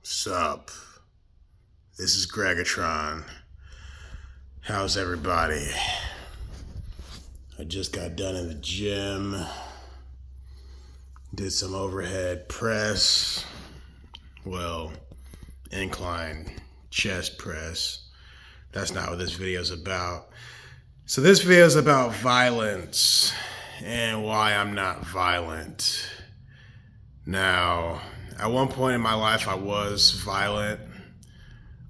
Sup? This is Greggatron. How's everybody? I just got done in the gym. Did some overhead press. Well, incline chest press. That's not what this video is about. So this video is about violence and why I'm not violent. Now, at one point in my life I was violent,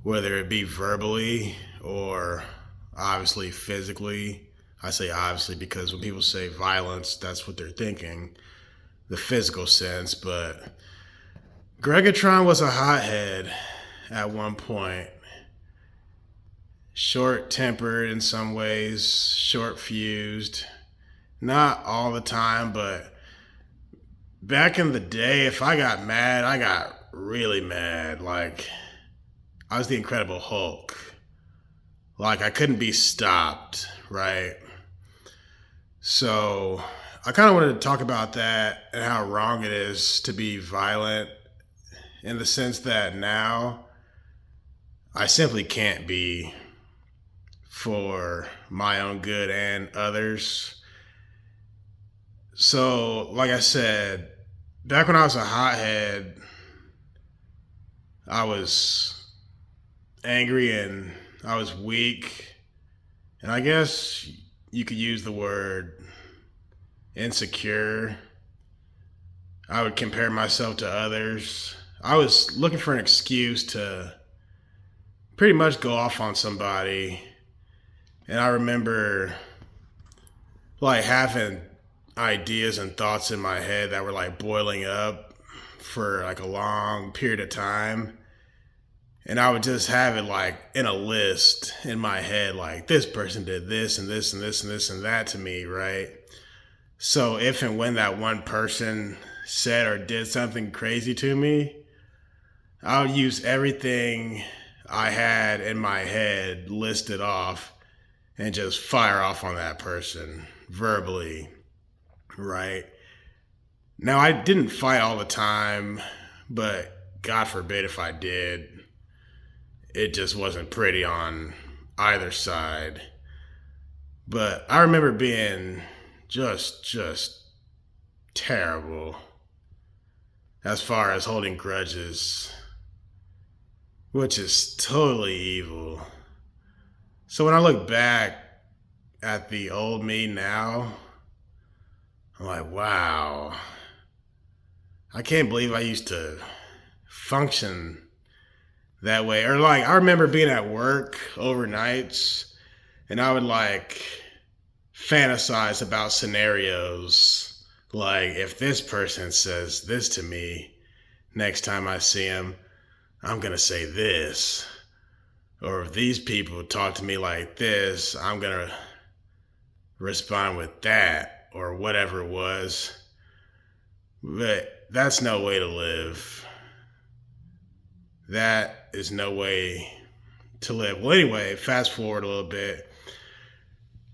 whether it be verbally or obviously physically. I say obviously because when people say violence, that's what they're thinking, the physical sense. But Greggatron was a hothead at one point. Short-tempered in some ways, short-fused. Not all the time, but back in the day, if I got mad, I got really mad. Like, I was the Incredible Hulk. Like, I couldn't be stopped, right? So, I kind of wanted to talk about that and how wrong it is to be violent, in the sense that now I simply can't be, for my own good and others. So, like I said, back when I was a hothead, I was angry and I was weak. And I guess you could use the word insecure. I would compare myself to others. I was looking for an excuse to pretty much go off on somebody. And I remember like having ideas and thoughts in my head that were like boiling up for like a long period of time. And I would just have it like in a list in my head, like this person did this and this and this and this and that to me, right? So if and when that one person said or did something crazy to me, I would use everything I had in my head listed off and just fire off on that person verbally, right? Now, I didn't fight all the time, but God forbid if I did. It just wasn't pretty on either side. But I remember being just terrible as far as holding grudges, which is totally evil. So when I look back at the old me now, I'm like, wow, I can't believe I used to function that way. Or like, I remember being at work overnights and I would like fantasize about scenarios. Like, if this person says this to me next time I see him, I'm gonna say this. Or if these people talk to me like this, I'm gonna respond with that, or whatever it was. But that's no way to live. That is no way to live. Well, anyway, fast forward a little bit.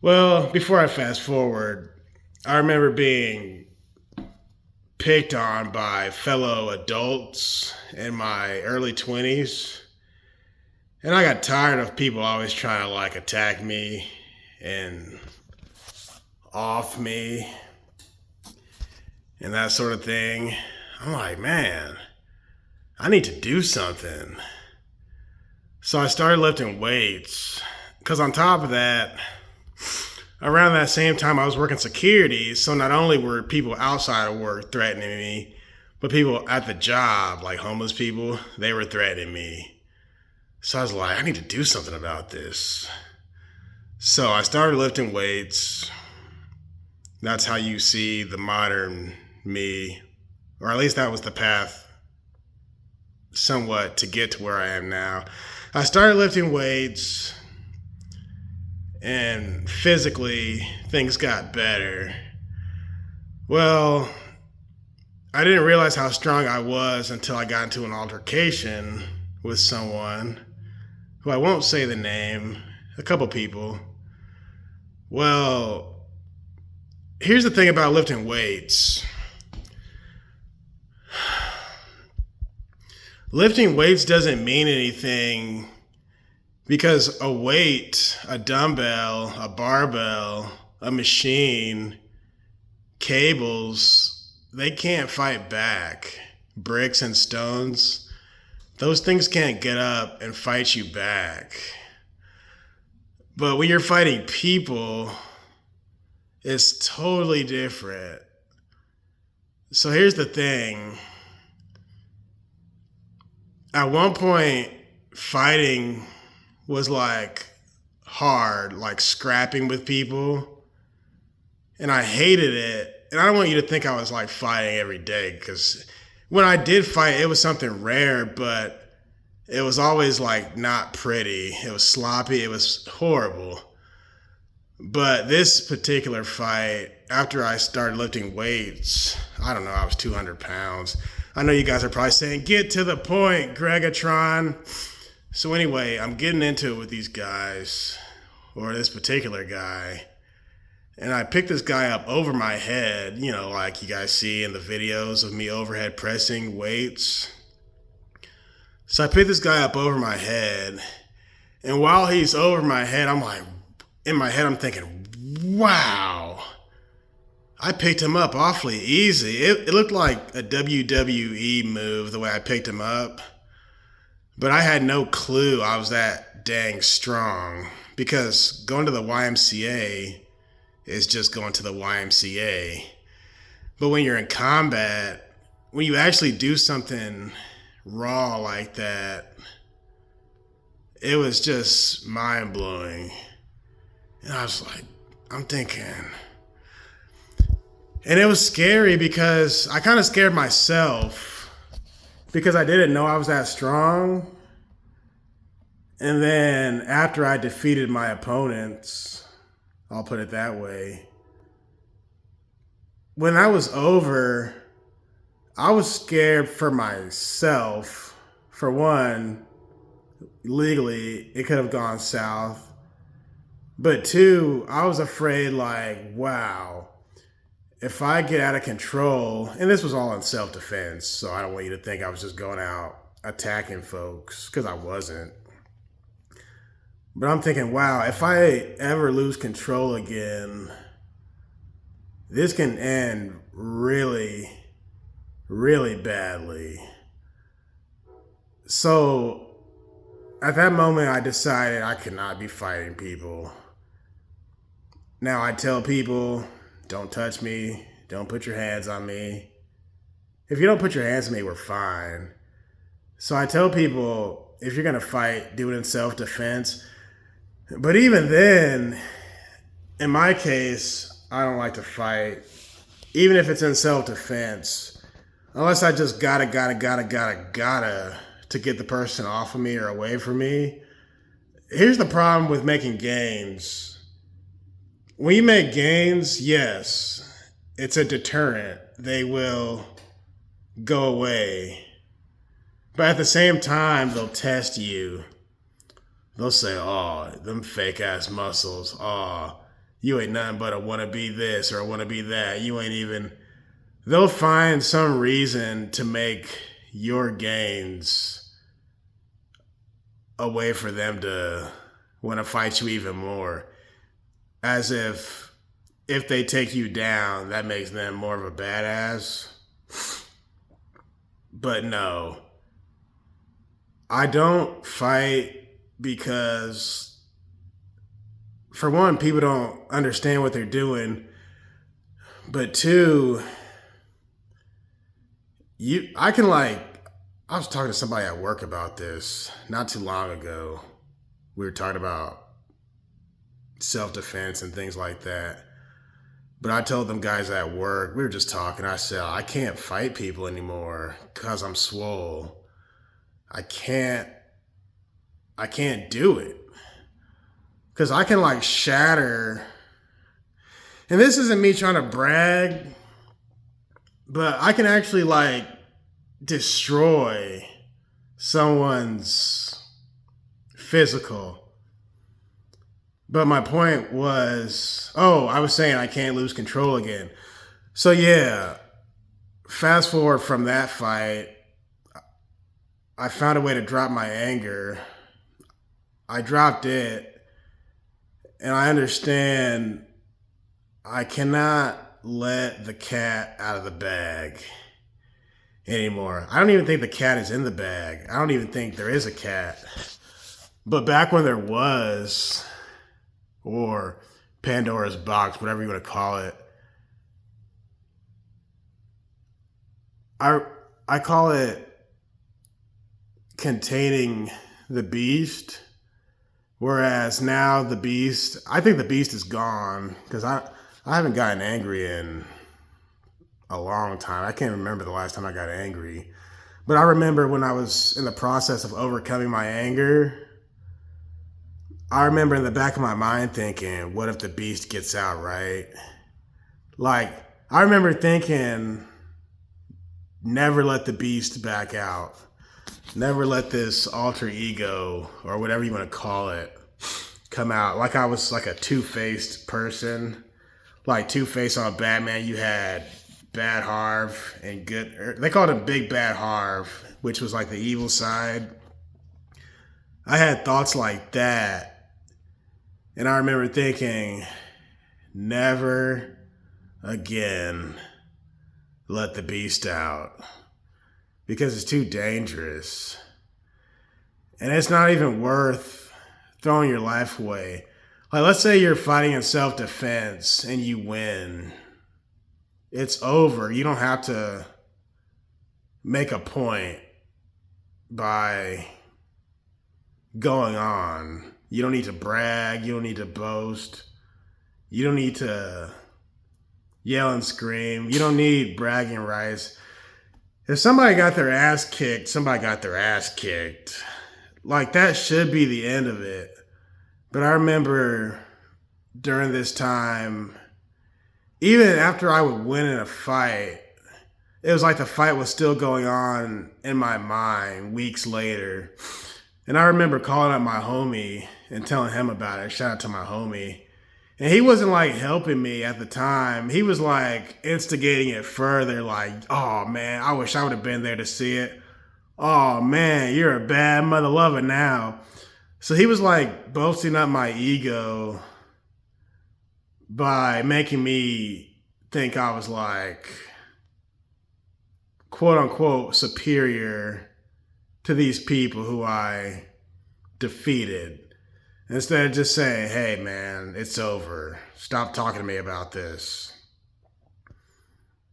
Well, before I fast forward, I remember being picked on by fellow adults in my early 20s. And I got tired of people always trying to like attack me and off me and that sort of thing. I'm like, man, I need to do something. So I started lifting weights. Because on top of that, around that same time I was working security. So not only were people outside of work threatening me, but people at the job, like homeless people, they were threatening me. So I was like, I need to do something about this. So I started lifting weights. That's how you see the modern me, or at least that was the path somewhat to get to where I am now. I started lifting weights and physically things got better. Well, I didn't realize how strong I was until I got into an altercation with someone who I won't say the name, a couple people. Well, here's the thing about lifting weights. Lifting weights doesn't mean anything because a weight, a dumbbell, a barbell, a machine, cables, they can't fight back. Bricks and stones, those things can't get up and fight you back. But when you're fighting people, it's totally different. So here's the thing. At one point, fighting was like hard, like scrapping with people. And I hated it. And I don't want you to think I was like fighting every day, because when I did fight, it was something rare, but it was always like not pretty. It was sloppy. It was horrible. But this particular fight, after I started lifting weights, I don't know, I was 200 pounds. I know you guys are probably saying, get to the point, Greggatron. So anyway, I'm getting into it with these guys, or this particular guy. And I picked this guy up over my head, you know, like you guys see in the videos of me overhead pressing weights. So I picked this guy up over my head. And while he's over my head, I'm like, in my head, I'm thinking, wow, I picked him up awfully easy. It looked like a WWE move the way I picked him up. But I had no clue I was that dang strong, because going to the YMCA is just going to the YMCA. But when you're in combat, when you actually do something raw like that, it was just mind-blowing. And I was like, I'm thinking. And it was scary because I kind of scared myself because I didn't know I was that strong. And then after I defeated my opponents, I'll put it that way, when I was over, I was scared for myself. For one, legally, it could have gone south. But two, I was afraid, like, wow, if I get out of control, and this was all in self-defense, so I don't want you to think I was just going out attacking folks, because I wasn't. But I'm thinking, wow, if I ever lose control again, this can end really, really badly. So at that moment, I decided I could not be fighting people. Now I tell people, don't touch me, don't put your hands on me. If you don't put your hands on me, we're fine. So I tell people, if you're gonna fight, do it in self-defense. But even then, in my case, I don't like to fight, even if it's in self-defense, unless I just gotta to get the person off of me or away from me. Here's the problem with making games. When you make gains, yes, it's a deterrent. They will go away. But at the same time, they'll test you. They'll say, oh, them fake ass muscles. Oh, you ain't nothing but a wannabe this or a wannabe that. You ain't even. They'll find some reason to make your gains a way for them to want to fight you even more. As if they take you down, that makes them more of a badass. But no. I don't fight because, for one, people don't understand what they're doing. But two, I was talking to somebody at work about this not too long ago. We were talking about self-defense and things like that. But I told them guys at work, we were just talking, I said, I can't fight people anymore because I'm swole. I can't do it. Because I can like shatter. And this isn't me trying to brag, but I can actually like destroy someone's physical. But my point was, I was saying I can't lose control again. So yeah, fast forward from that fight, I found a way to drop my anger. I dropped it, and I understand I cannot let the cat out of the bag anymore. I don't even think the cat is in the bag. I don't even think there is a cat. But back when there was, or Pandora's box, whatever you want to call it, I I call it containing the beast. Whereas now the beast, I think the beast is gone because I haven't gotten angry in a long time. I can't remember the last time I got angry. But I remember when I was in the process of overcoming my anger, I remember in the back of my mind thinking, what if the beast gets out, right? Like, I remember thinking, never let the beast back out. Never let this alter ego, or whatever you want to call it, come out. Like I was like a two-faced person. Like Two-Face on Batman, you had Bad Harv and good. They called him Big Bad Harv, which was like the evil side. I had thoughts like that. And I remember thinking, never again let the beast out. Because it's too dangerous. And it's not even worth throwing your life away. Like, let's say you're fighting in self-defense and you win. It's over. You don't have to make a point by going on. You don't need to brag. You don't need to boast. You don't need to yell and scream. You don't need bragging rights. If somebody got their ass kicked, somebody got their ass kicked. Like, that should be the end of it. But I remember during this time, even after I would win in a fight, it was like the fight was still going on in my mind weeks later. And I remember calling up my homie and telling him about it. Shout out to my homie. And he wasn't like helping me at the time. He was like instigating it further, like, oh man, I wish I would have been there to see it. Oh man, you're a bad mother lover now. So he was like boasting up my ego by making me think I was like, quote unquote, superior to these people who I defeated. Instead of just saying, hey man, it's over. Stop talking to me about this.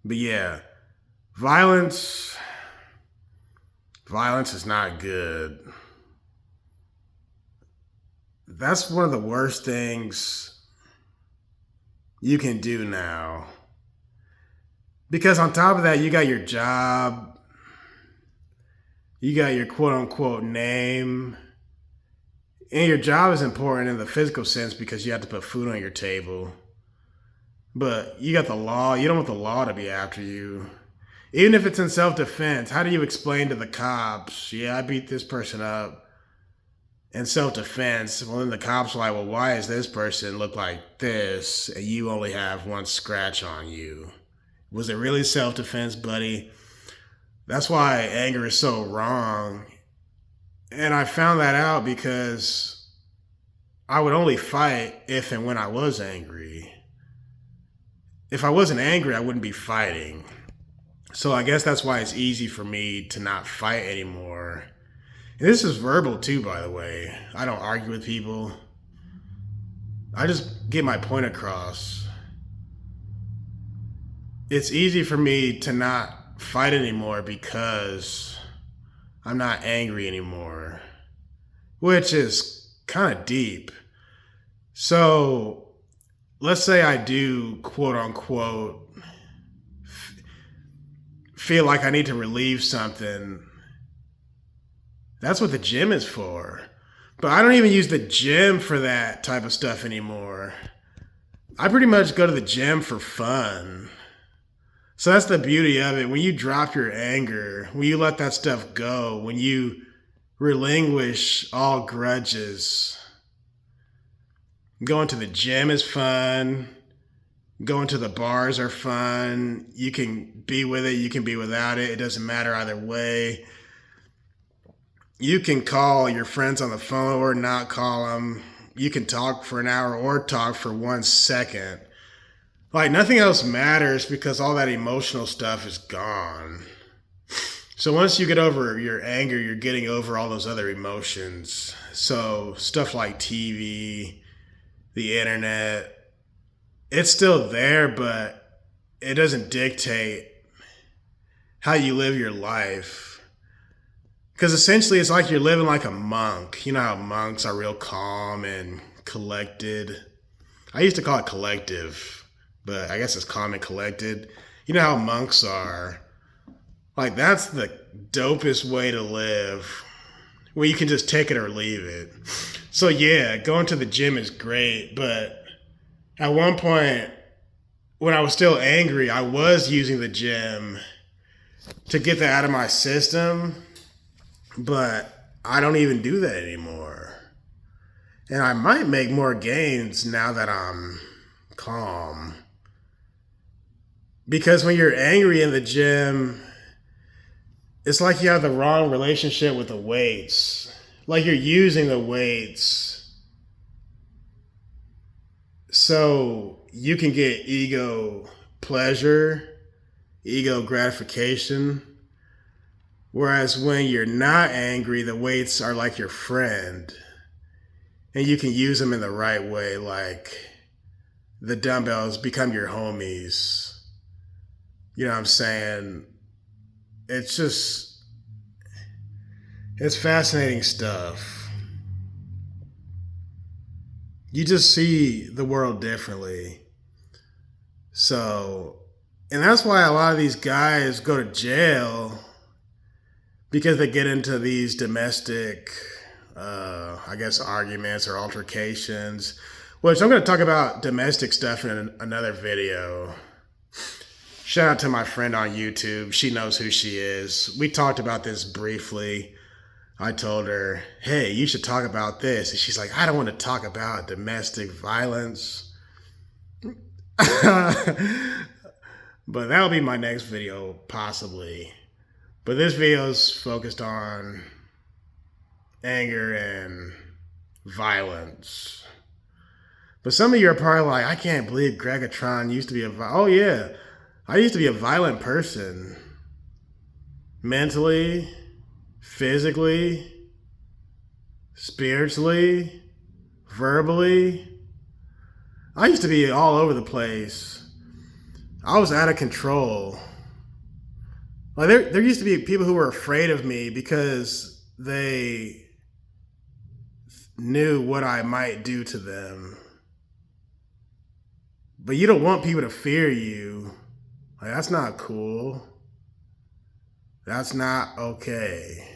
But yeah, violence is not good. That's one of the worst things you can do now. Because on top of that, you got your job, you got your quote unquote name, and your job is important in the physical sense because you have to put food on your table. But you got the law. You don't want the law to be after you. Even if it's in self-defense, how do you explain to the cops, yeah, I beat this person up in self-defense? Well, then the cops are like, well, why does this person look like this and you only have one scratch on you? Was it really self-defense, buddy? That's why anger is so wrong. And I found that out because I would only fight if and when I was angry. If I wasn't angry, I wouldn't be fighting. So I guess that's why it's easy for me to not fight anymore. And this is verbal too, by the way. I don't argue with people. I just get my point across. It's easy for me to not fight anymore because I'm not angry anymore, which is kind of deep. So let's say I do, quote unquote, feel like I need to relieve something. That's what the gym is for. But I don't even use the gym for that type of stuff anymore. I pretty much go to the gym for fun. So that's the beauty of it. When you drop your anger, when you let that stuff go, when you relinquish all grudges, going to the gym is fun. Going to the bars are fun. You can be with it, you can be without it. It doesn't matter either way. You can call your friends on the phone or not call them. You can talk for an hour or talk for 1 second. Like nothing else matters because all that emotional stuff is gone. So once you get over your anger, you're getting over all those other emotions. So stuff like TV, the internet, it's still there, but it doesn't dictate how you live your life. Because essentially it's like you're living like a monk. You know how monks are real calm and collected. I used to call it collective, but I guess it's calm and collected. You know how monks are. Like that's the dopest way to live, where you can just take it or leave it. So yeah, going to the gym is great, but at one point when I was still angry, I was using the gym to get that out of my system, but I don't even do that anymore. And I might make more gains now that I'm calm. Because when you're angry in the gym, it's like you have the wrong relationship with the weights. Like you're using the weights so you can get ego pleasure, ego gratification. Whereas when you're not angry, the weights are like your friend. And you can use them in the right way, like the dumbbells become your homies. You know what I'm saying? It's fascinating stuff. You just see the world differently. So, and that's why a lot of these guys go to jail, because they get into these domestic, I guess, arguments or altercations, which I'm going to talk about domestic stuff in another video. Shout out to my friend on YouTube. She knows who she is. We talked about this briefly. I told her, hey, you should talk about this. And she's like, I don't want to talk about domestic violence. But that'll be my next video, possibly. But this video is focused on anger and violence. But some of you are probably like, I can't believe Greggatron used to be oh yeah. I used to be a violent person. Mentally, physically, spiritually, verbally. I used to be all over the place. I was out of control. Like there used to be people who were afraid of me because they knew what I might do to them. But you don't want people to fear you. Like, that's not cool. That's not okay.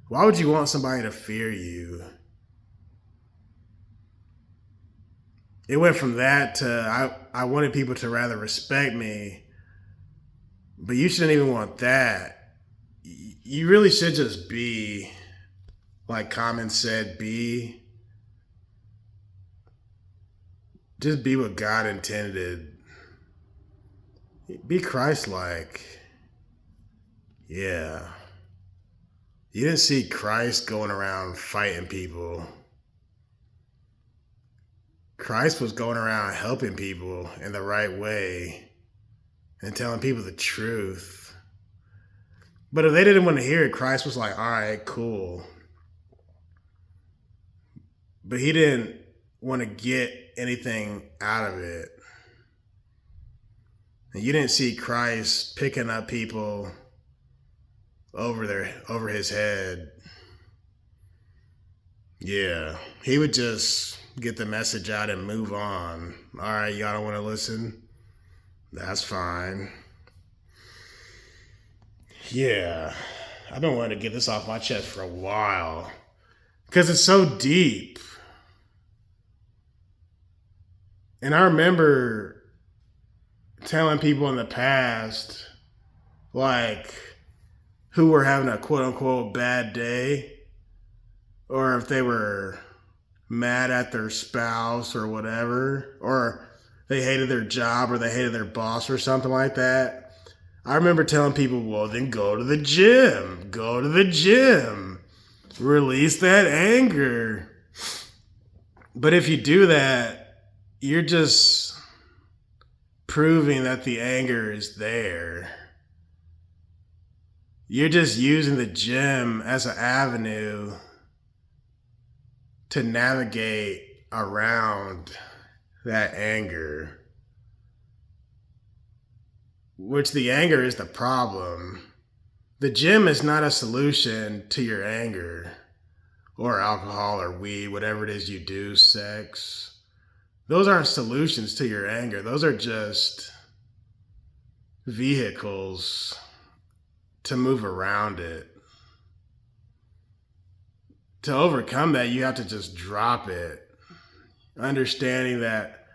Why would you want somebody to fear you? It went from that to I wanted people to rather respect me. But you shouldn't even want that. You really should just be, like Common said, be. Just be what God intended. Be Christ-like. Yeah. You didn't see Christ going around fighting people. Christ was going around helping people in the right way and telling people the truth. But if they didn't want to hear it, Christ was like, all right, cool. But he didn't want to get anything out of it. And you didn't see Christ picking up people over his head. Yeah, he would just get the message out and move on. All right, y'all don't want to listen? That's fine. Yeah, I've been wanting to get this off my chest for a while because it's so deep. And I remember telling people in the past, like, who were having a quote-unquote bad day, or if they were mad at their spouse or whatever, or they hated their job or they hated their boss or something like that. I remember telling people, well, then go to the gym. Go to the gym. Release that anger. But if you do that, you're just proving that the anger is there. You're just using the gym as an avenue to navigate around that anger, which the anger is the problem. The gym is not a solution to your anger, or alcohol or weed, whatever it is you do, sex. Those aren't solutions to your anger. Those are just vehicles to move around it. To overcome that, you have to just drop it, understanding that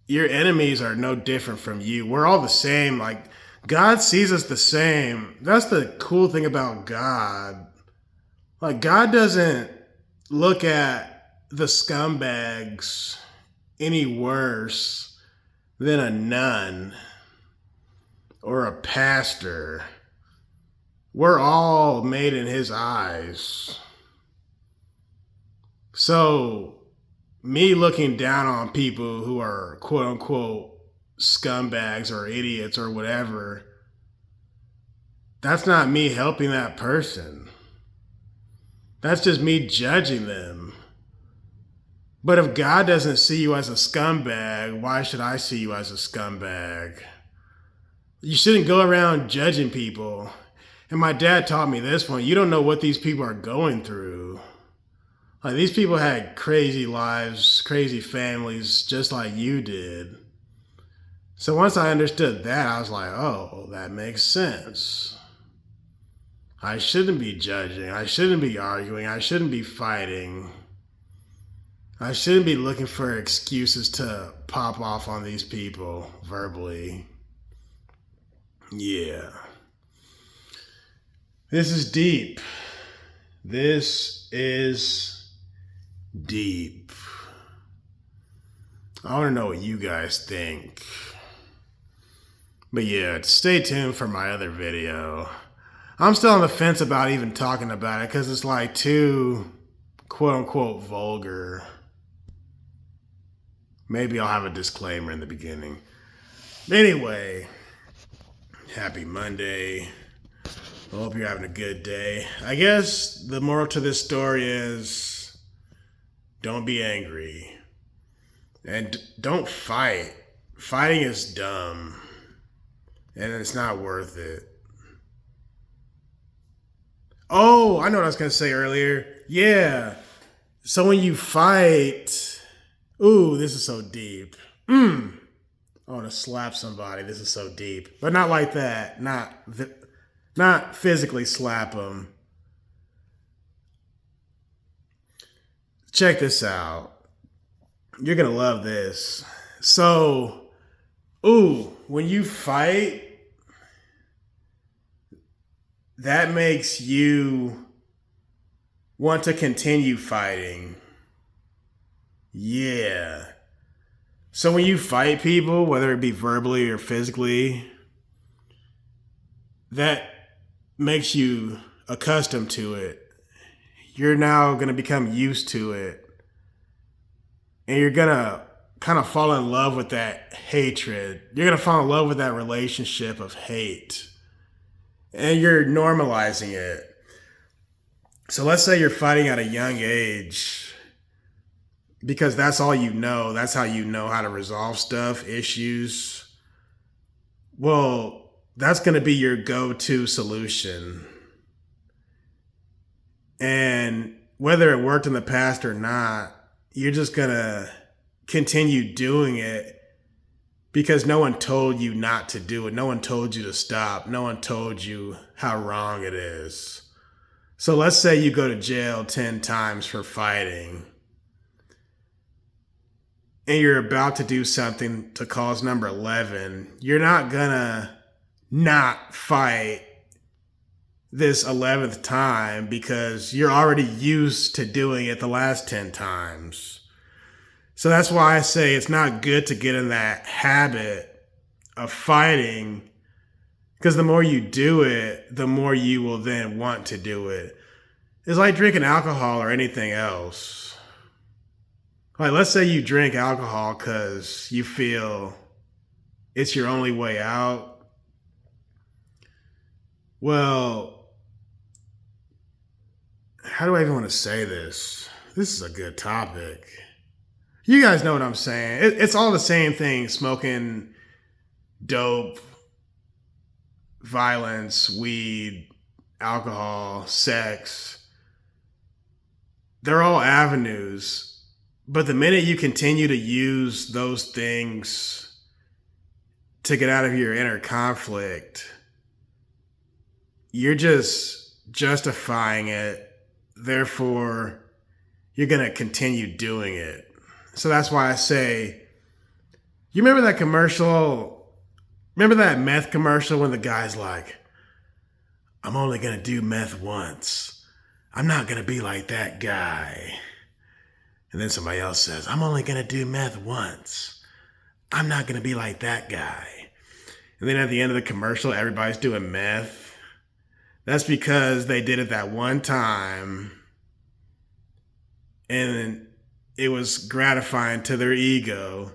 your enemies are no different from you. We're all the same. Like, God sees us the same. That's the cool thing about God. Like, God doesn't look at the scumbags any worse than a nun or a pastor. We're all made in his eyes. So, me looking down on people who are quote unquote scumbags or idiots or whatever, that's not me helping that person. That's just me judging them. But if God doesn't see you as a scumbag, why should I see you as a scumbag? You shouldn't go around judging people. And my dad taught me this one. You don't know what these people are going through. Like, these people had crazy lives, crazy families, just like you did. So once I understood that, I was like, oh, that makes sense. I shouldn't be judging. I shouldn't be arguing. I shouldn't be fighting. I shouldn't be looking for excuses to pop off on these people verbally. Yeah. This is deep. This is deep. I want to know what you guys think. But yeah, stay tuned for my other video. I'm still on the fence about even talking about it because it's like too quote unquote vulgar. Maybe I'll have a disclaimer in the beginning. Anyway, happy Monday. I hope you're having a good day. I guess the moral to this story is don't be angry. And don't fight. Fighting is dumb. And it's not worth it. Oh, I know what I was going to say earlier. Yeah. So when you fight, ooh, this is so deep. I want to slap somebody. This is so deep. But not like that. Not physically slap them. Check this out. You're going to love this. So, when you fight, that makes you want to continue fighting. Yeah. So when you fight people, whether it be verbally or physically, that makes you accustomed to it. You're now going to become used to it. And you're going to kind of fall in love with that hatred. You're going to fall in love with that relationship of hate. And you're normalizing it. So let's say you're fighting at a young age because that's all you know. That's how you know how to resolve stuff, issues. Well, that's going to be your go-to solution. And whether it worked in the past or not, you're just going to continue doing it because no one told you not to do it. No one told you to stop. No one told you how wrong it is. So let's say you go to jail 10 times for fighting and you're about to do something to cause number 11. You're not gonna not fight this 11th time because you're already used to doing it the last 10 times. So that's why I say it's not good to get in that habit of fighting, because the more you do it, the more you will then want to do it. It's like drinking alcohol or anything else. Like, let's say you drink alcohol because you feel it's your only way out. Well, how do I even want to say this? This is a good topic. You guys know what I'm saying. It's all the same thing: smoking dope, violence, weed, alcohol, sex. They're all avenues. But the minute you continue to use those things to get out of your inner conflict, you're just justifying it. Therefore, you're going to continue doing it. So that's why I say, you remember that commercial? Remember that meth commercial when the guy's like, I'm only going to do meth once. I'm not going to be like that guy. And then somebody else says, I'm only going to do meth once. I'm not going to be like that guy. And then at the end of the commercial, everybody's doing meth. That's because they did it that one time. And it was gratifying to their ego.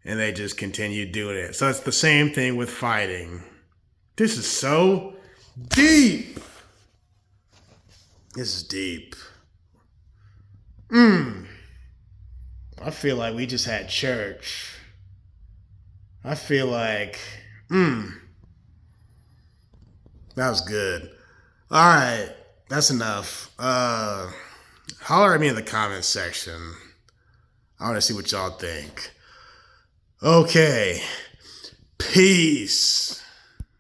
And they just continued doing it. So it's the same thing with fighting. This is so deep. This is deep. I feel like we just had church. I feel like, that was good. All right, that's enough. Holler at me in the comments section. I want to see what y'all think. Okay, peace.